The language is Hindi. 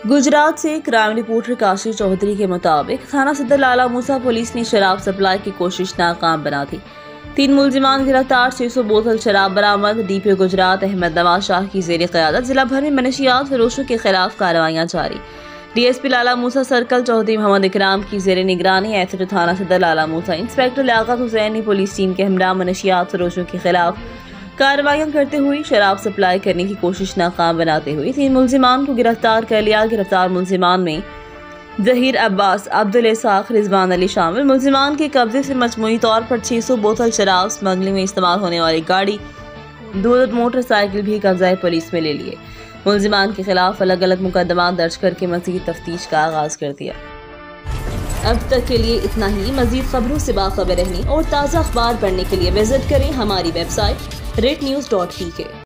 गुजरात से क्राइम रिपोर्टर काशी चौधरी के मुताबिक थाना सदर लाला मूसा पुलिस ने शराब सप्लाई की कोशिश नाकाम बना दी। 3 मुलजिमान गिरफ्तार, 600 बोतल शराब बरामद। डीपीओ गुजरात अहमद नवाज शाह की जेर क़यादत जिला भर में मनशियात फरोशों के खिलाफ कार्रवाइयां जारी। डीएसपी लाला मूसा सर्कल चौधरी मोहम्मद इकराम की जेर निगरानी एसएचओ थाना सदर लाला मूसा इंस्पेक्टर लियाकत हुसैन ने पुलिस टीम के हमरा मनशियात फरोशों के खिलाफ कार्रवाइयां करते हुए शराब सप्लाई करने की कोशिश नाकाम बनाते हुए 3 मुलजिमान को गिरफ्तार कर लिया। गिरफ्तार मुलजिमान में जहीर अब्बास, अब्दुल इसाक, रिजवान अली शामिल। मुलजिमान के कब्जे से मजमूई तौर पर 600 बोतल शराब, स्मगलिंग में इस्तेमाल होने वाली गाड़ी, 2 मोटरसाइकिल भी कब्जा पुलिस में ले लिए। मुलजिमान के खिलाफ अलग अलग मुकदमा दर्ज करके मजीद तफ्तीश का आगाज कर दिया। अब तक के लिए इतना ही। मजीद खबरों से बाखबर रहने और ताज़ा अखबार पढ़ने के लिए विजिट करें हमारी वेबसाइट rednews.pk।